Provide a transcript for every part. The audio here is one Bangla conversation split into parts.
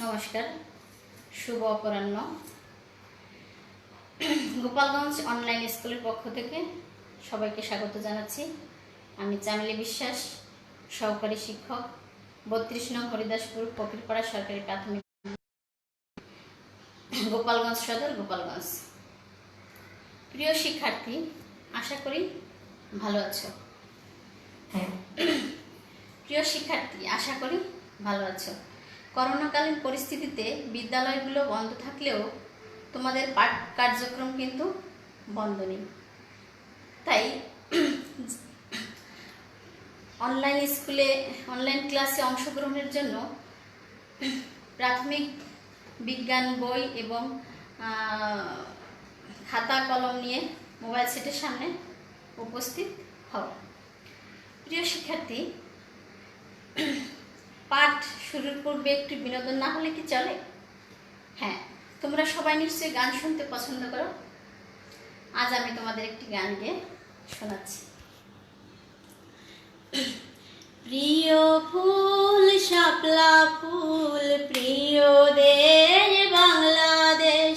নমস্কার, শুভ অপরাহ্ন। গোপালগঞ্জ অনলাইন স্কুলের পক্ষ থেকে সবাইকে স্বাগত জানাচ্ছি। আমি চামেলি বিশ্বাস, সহকারী শিক্ষক, ৩২ নং হরিদাসপুর ফকিরপাড়া সরকারি প্রাথমিক, গোপালগঞ্জ সদর, গোপালগঞ্জ। প্রিয় শিক্ষার্থী, আশা করি ভালো আছো। প্রিয় শিক্ষার্থী, আশা করি ভালো আছো। করোনাকালীন পরিস্থিতিতে বিদ্যালয়গুলো বন্ধ থাকলেও তোমাদের পাঠ কার্যক্রম কিন্তু বন্ধ নেই। তাই অনলাইন ক্লাসে অংশগ্রহণের জন্য প্রাথমিক বিজ্ঞান বই এবং খাতা কলম নিয়ে মোবাইল সেটের সামনে উপস্থিত হও। প্রিয় শিক্ষার্থী, পাঠ শুরুর পূর্বে একটু বিনোদন না হলে কি চলে? হ্যাঁ, তোমরা সবাই নিশ্চয়ই গান শুনতে পছন্দ করো। আজ আমি তোমাদের একটি গান গেয়ে শোনাচ্ছি। প্রিয় ফুল শাপলা ফুল, প্রিয় দেশ বাংলাদেশ,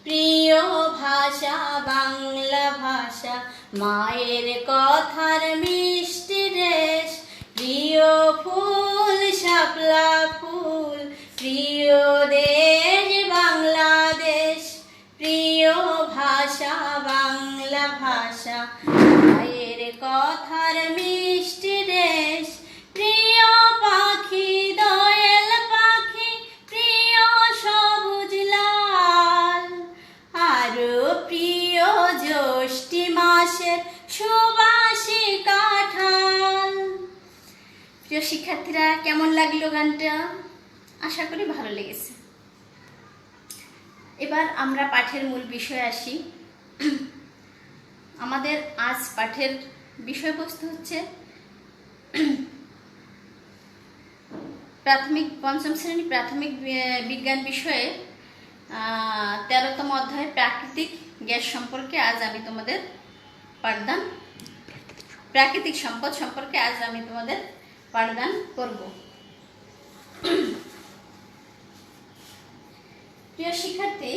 প্রিয় ভাষা বাংলা ভাষা, মায়ের কথার মিষ্টি দেশ। প্রিয় ফুল শাপলা ফুল, প্রিয় দেশ বাংলাদেশ, প্রিয় ভাষা বাংলা ভাষা, মায়ের কথার মিষ্টি দেশ। প্রিয় পাখি দয়াল পাখি, প্রিয় সবুজ লাল, আরো প্রিয় জ্যৈষ্ঠী মাসের সুবাসী কাঁঠাল। প্রিয় শিক্ষার্থীরা, কেমন লাগলো গানটা? আশা করি ভালো লেগেছে। এবার আমরা পাঠের মূল বিষয়ে আসি। আমাদের আজ পাঠের বিষয়বস্তু হচ্ছে পঞ্চম শ্রেণী প্রাথমিক বিজ্ঞান বিষয়ে 13তম অধ্যায় প্রাকৃতিক গ্যাস সম্পর্কে আজ আমি তোমাদের পাঠদান, প্রাকৃতিক সম্পদ সম্পর্কে আজ আমি তোমাদের পাঠদান করব। প্রিয় শিক্ষার্থী,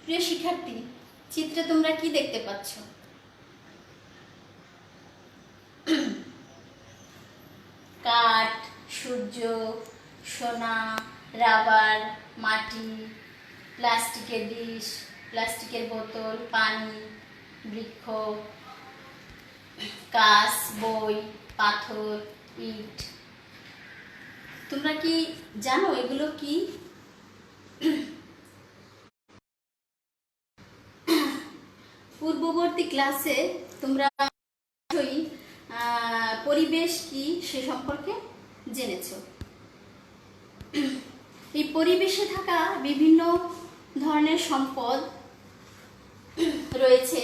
প্রিয় শিক্ষার্থী, চিত্রে তোমরা কি দেখতে পাচ্ছ? কাঠ, সূর্য, সোনা, রাবার, মাটি, প্লাস্টিকের ডিশ, প্লাস্টিকের বোতল, পানি, বৃক্ষ, কাঁচ, বই, পাথর, ইট। তোমরা কি জানো এগুলো কি? পূর্ববর্তী ক্লাসে তোমরা পরিবেশ কি সে সম্পর্কে জেনেছ। এই পরিবেশে থাকা বিভিন্ন ধরনের সম্পদ রয়েছে।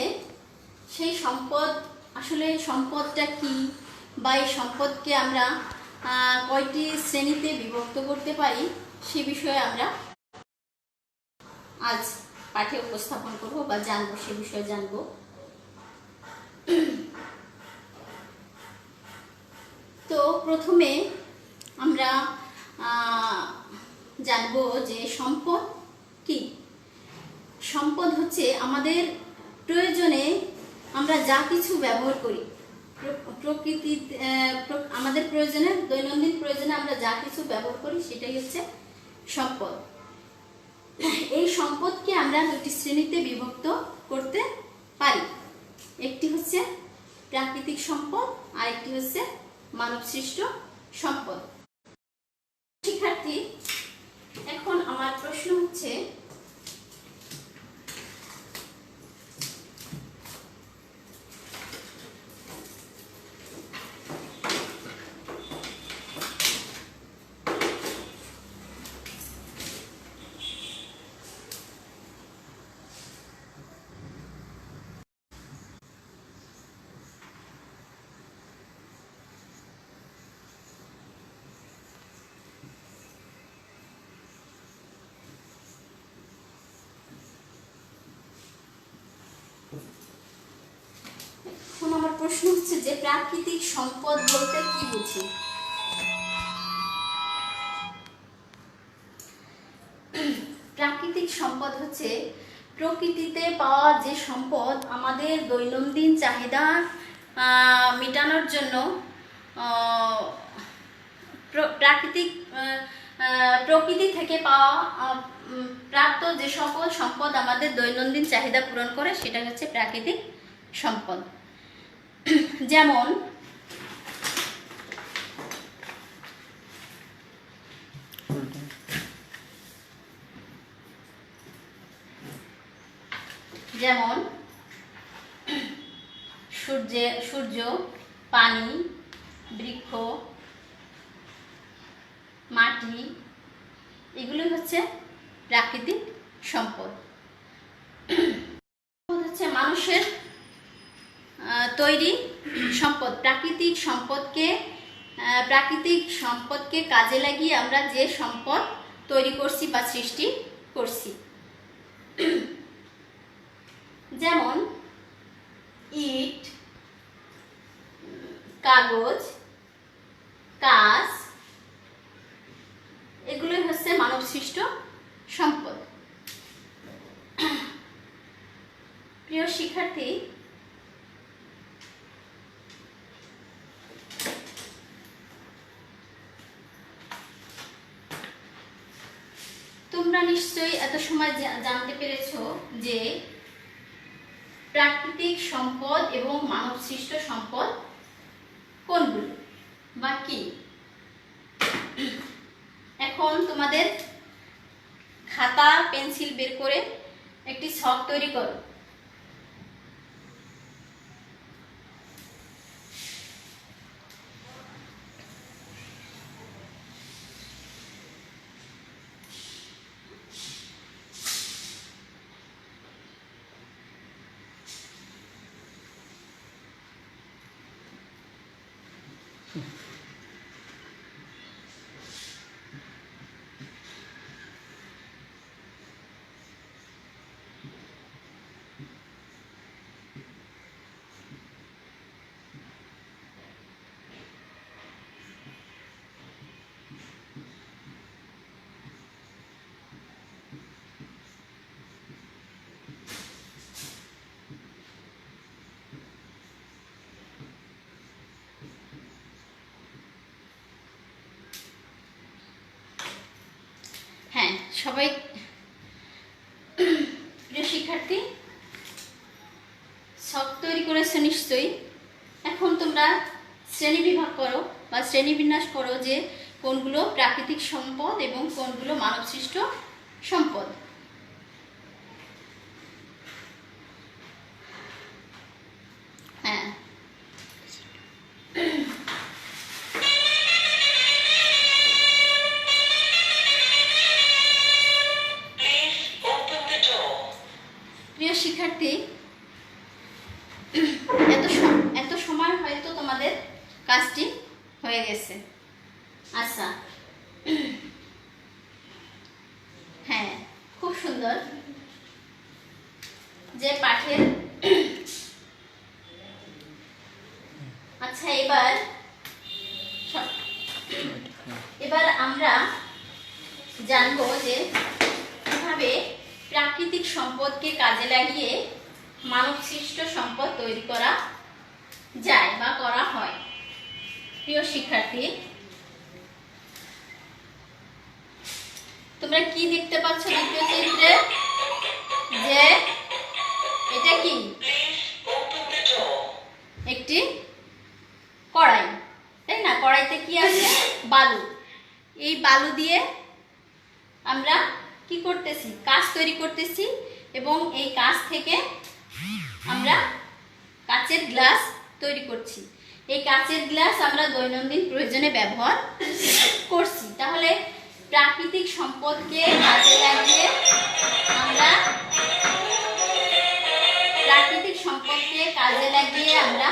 সেই সম্পদ, আসলে সম্পদটা কি বা এই সম্পদকে আমরা কয়টি শ্রেণীতে বিভক্ত করতে পারি সে বিষয়ে আমরা আজ পাঠে উপস্থাপন করব বা জানবো, সে বিষয়ে জানবো। তো প্রথমে আমরা জানবো যে সম্পদ কি। সম্পদ হচ্ছে আমাদের প্রয়োজনে আমরা যা কিছু ব্যবহার করি, আমাদের প্রয়োজনে, দৈনন্দিন প্রয়োজনে আমরা যা কিছু ব্যবহার করি সেটাই হচ্ছে সম্পদ। এই সম্পদকে আমরা দুটি শ্রেণীতে বিভক্ত করতে পারি। একটি হচ্ছে প্রাকৃতিক সম্পদ আর একটি হচ্ছে মানব সৃষ্ট সম্পদ। শিক্ষার্থী, এখন আমার প্রশ্ন হচ্ছে, প্রশ্ন হচ্ছে যে প্রাকৃতিক সম্পদ বলতে কি বুঝি? প্রাকৃতিক সম্পদ হচ্ছে প্রকৃতিতে পাওয়া যে সম্পদ আমাদের দৈনন্দিন চাহিদা মেটানোর জন্য প্রাকৃতিক প্রকৃতি থেকে পাওয়া প্রাপ্ত যে সকল সম্পদ আমাদের দৈনন্দিন চাহিদা পূরণ করে সেটা হচ্ছে প্রাকৃতিক সম্পদ। যেমন যেমন সূর্য, পানি, বৃক্ষ, মাটি, এগুলো হচ্ছে প্রাকৃতিক সম্পদ। হচ্ছে মানুষের তৈরি সম্পদ। প্রাকৃতিক সম্পদকে কাজে লাগিয়ে আমরা যে সম্পদ তৈরি করছি বা সৃষ্টি করছি। যেমন ইট, কাগজ, কাঁচ, এগুলোই হচ্ছে মানব সৃষ্ট সম্পদ। প্রিয় শিক্ষার্থী, তোমরা নিশ্চয়ই এত সময় জানতে পেরেছো যে প্রাকৃতিক সম্পদ এবং মানব সৃষ্ট সম্পদ কোনগুলো বা কি। এখন তোমাদের খাতা পেন্সিল বের করে একটি ছক তৈরি করো। হ্যাঁ, সবাই প্রিয় শিক্ষার্থী ছক তৈরি করেছো নিশ্চয়ই। এখন তোমরা শ্রেণী বিভাগ করো বা শ্রেণীবিন্যাস করো যে কোনগুলো প্রাকৃতিক সম্পদ এবং কোনগুলো মানবসৃষ্ট সম্পদ। হ্যাঁ, প্রিয় শিক্ষার্থী, এত সময় হয়তো তোমাদের কাজটি হয়ে গেছে। আচ্ছা, হ্যাঁ, খুব সুন্দর যে পাঠের। আচ্ছা, এবার আমরা জানবো যে কিভাবে প্রাকৃতিক সম্পদকে কাজে লাগিয়ে মানব সৃষ্ট সম্পদ তৈরি করা যায় বা করা হয়। প্রিয় শিক্ষার্থী, তোমরা কি দেখতে পাচ্ছ দ্বিতীয় চিত্রে? যে এটা কি? একটি কড়াই, তাই না? কড়াইতে কি আছে? বালু। এই বালু দিয়ে আমরা কি করতেছি? কাঁচ তৈরি করতেছি এবং এই কাঁচ থেকে আমরা কাঁচের গ্লাস তৈরি করছি। এই কাঁচের গ্লাস আমরা দৈনন্দিন প্রয়োজনে ব্যবহার করছি। তাহলে প্রাকৃতিক সম্পদকে কাজে লাগিয়ে আমরা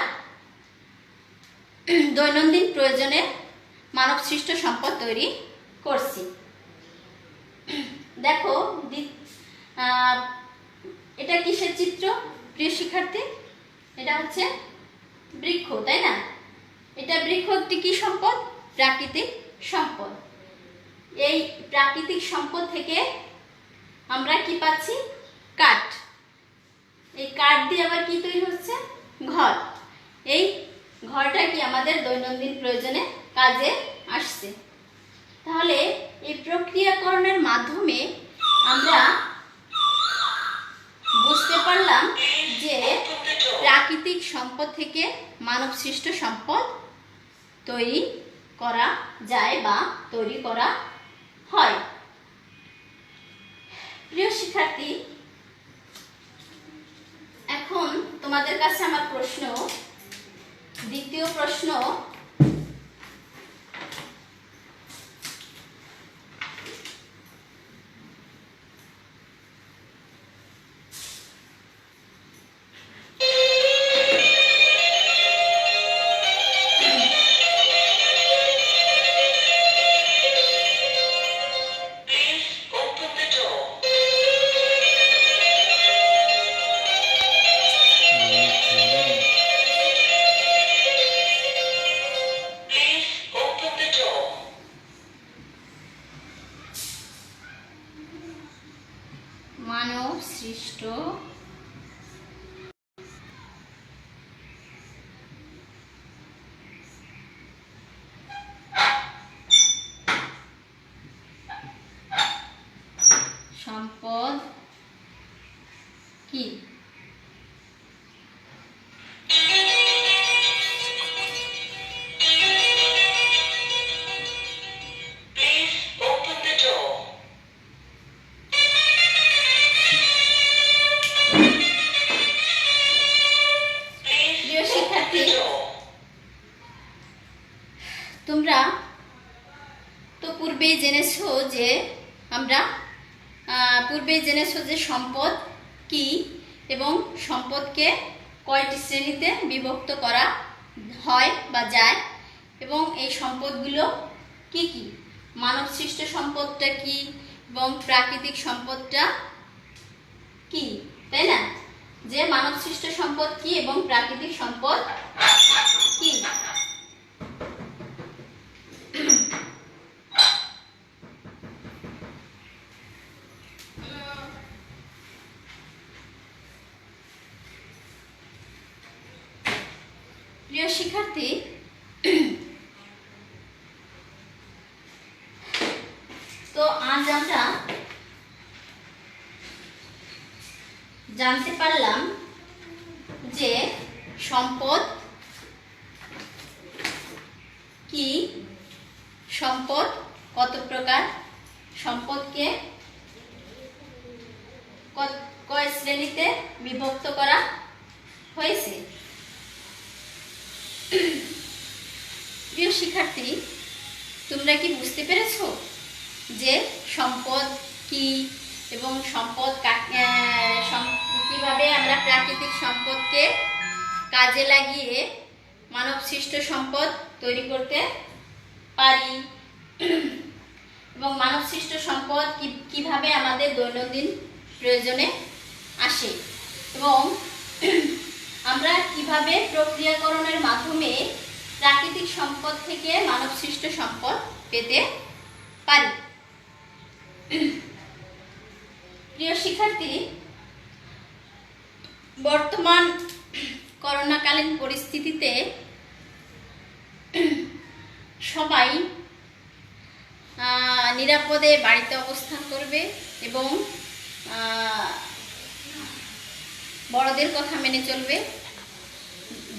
দৈনন্দিন প্রয়োজনে মানব সৃষ্ট সম্পদ তৈরি করছি। দেখো এটা কিসের চিত্র প্রিয় শিক্ষার্থী? এটা হচ্ছে বৃক্ষ, তাই না? এটা বৃক্ষ একটি কি সম্পদ? প্রাকৃতিক সম্পদ। এই প্রাকৃতিক সম্পদ থেকে আমরা কি পাচ্ছি? কাঠ। এই কাঠ দিয়ে আবার কি তৈরি হচ্ছে? ঘর। এই ঘরটা কি আমাদের দৈনন্দিন প্রয়োজনে কাজে আসছে। তাহলে এই প্রক্রিয়াকরণের মাধ্যমে আমরা বুঝতে পারলাম যে প্রাকৃতিক সম্পদ থেকে মানব সৃষ্ট সম্পদ তৈরি করা যায় বা তৈরি করা হয়। প্রিয় শিক্ষার্থী, এখন তোমাদের কাছে আমার প্রশ্ন, দ্বিতীয় প্রশ্ন, মানব সৃষ্ট সম্পদ কি? প্রিয় শিক্ষার্থী, তোমরা তো পূর্বেই জেনেছো যে সম্পদ কি এবং সম্পদকে কয়টি শ্রেণীতে বিভক্ত করা হয় বা যায় এবং এই সম্পদগুলো কি কি, মানব সৃষ্ট সম্পদটা কি এবং প্রাকৃতিক সম্পদটা কি, তাই না? যে মানব সৃষ্ট সম্পদ কি এবং প্রাকৃতিক সম্পদ কি। প্রিয় শিক্ষার্থী, তো আজ আমরা জানতে পারলাম যে সম্পদ কি, সম্পদ কত প্রকার, সম্পদকে কয় শ্রেণীতে বিভক্ত করা হয়েছে। প্রিয় শিক্ষার্থী, তোমরা কি বুঝতে পেরেছো যে সম্পদ কি এবং সম্পদ কিভাবে আমরা প্রাকৃতিক সম্পদকে কাজে লাগিয়ে মানব সৃষ্ট সম্পদ তৈরি করতে পারি এবং মানব সৃষ্ট সম্পদ কিভাবে আমাদের দৈনন্দিন প্রয়োজনে আসে এবং আমরা কিভাবে প্রক্রিয়াকরণের মাধ্যমে প্রাকৃতিক সম্পদ থেকে মানব সৃষ্ট সম্পদ পেতে পারি। প্রিয় শিক্ষার্থী, বর্তমান করোনাকালীন পরিস্থিতিতে সবাই নিরাপদে বাড়িতে অবস্থান করবে এবং বড়দের কথা মেনে চলবে।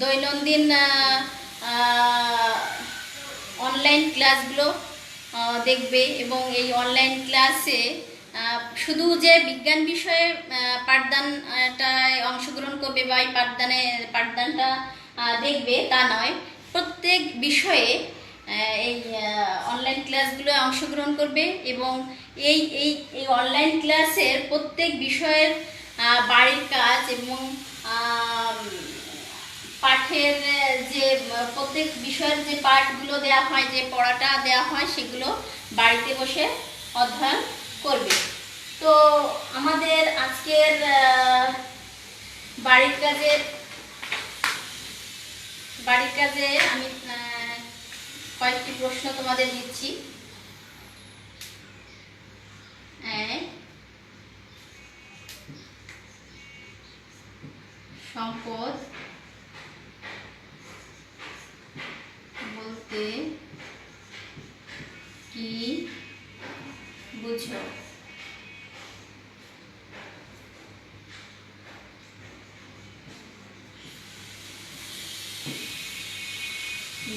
দৈনন্দিন অনলাইন ক্লাসগুলো দেখবে এবং এই অনলাইন ক্লাসে শুধু যে বিজ্ঞান বিষয়ে পাঠদানটায় অংশগ্রহণ করবে বা এই পাঠদানটা দেখবে তা নয়, প্রত্যেক বিষয়ে এই অনলাইন ক্লাসগুলো অংশগ্রহণ করবে এবং এই এই এই অনলাইন ক্লাসের প্রত্যেক বিষয়ের বাড়ির কাজ এবং পাঠের যে প্রত্যেক বিষয়ের যে পাঠগুলো দেওয়া হয়, যে পড়াটা দেওয়া হয়, সেগুলো বাড়িতে বসে অধ্যয়ন করবে। তো আমাদের আজকের বাড়ির কাজের বাড়ির কাজে আমি কয়েকটি প্রশ্ন তোমাদের দিচ্ছি। সম্পদ বলতে কি বুঝো?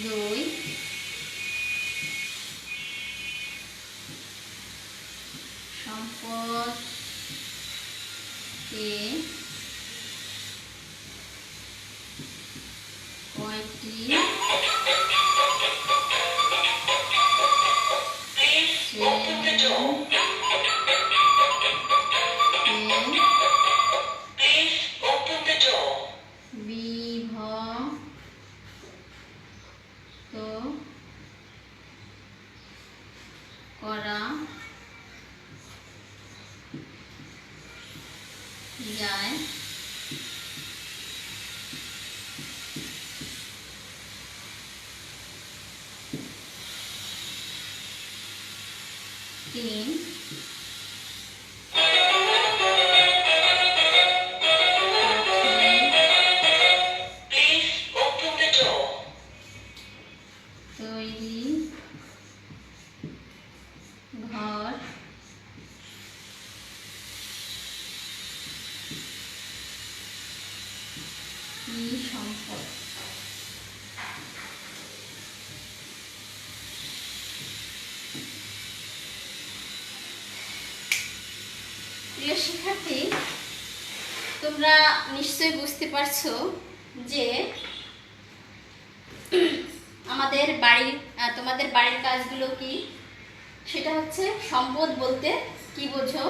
2 সম্পদকে কয়টি বিভক্ত করা যায়? 3 তৈরি ঘর কি সম্পদ? প্রিয় শিক্ষার্থী, তোমরা নিশ্চয়ই বুঝতে পারছো যে তোমাদের বাড়ির কাজগুলো কি। সেটা হচ্ছে সম্পদ বলতে কি বোঝো?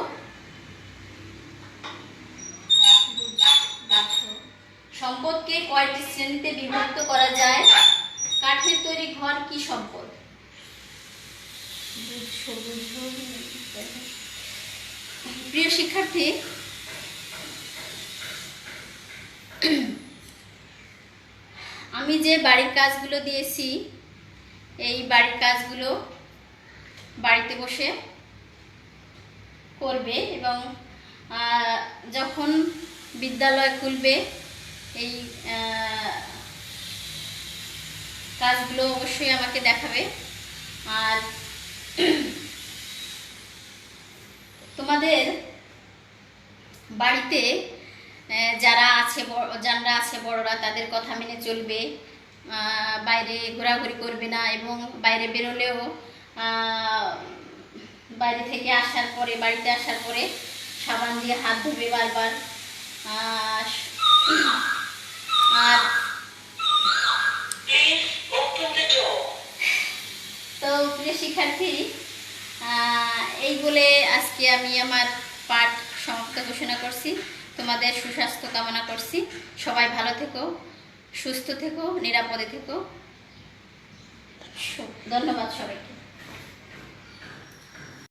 সম্পদকে কয়টি শ্রেণীতে বিভক্ত করা যায়? কাঠের তৈরি ঘর কি সম্পদ? প্রিয় শিক্ষার্থী, আমি যে বাড়ির কাজগুলো দিয়েছি এই বাড়ির কাজগুলো বাড়িতে বসে করবে এবং যখন বিদ্যালয় খুলবে এই কাজগুলো অবশ্যই আমাকে দেখাবে। আর তোমাদের বাড়িতে যারা আছে বড়রা তাদের কথা মেনে চলবে, বাইরে ঘোরাঘুরি করবে না এবং বাইরে বেরোলেও বাইরে থেকে বাড়িতে আসার পরে সাবান দিয়ে হাত ধুবে বারবার। আর তো প্রিয় শিক্ষার্থী, এই বলে আজকে আমি আমার পাঠ সমাপ্ত ঘোষণা করছি। তোমাদের সুস্বাস্থ্য কামনা করছি। সবাই ভালো থেকো, সুস্থ থেকো, নিরাপদে থেকো। ধন্যবাদ সবাইকে।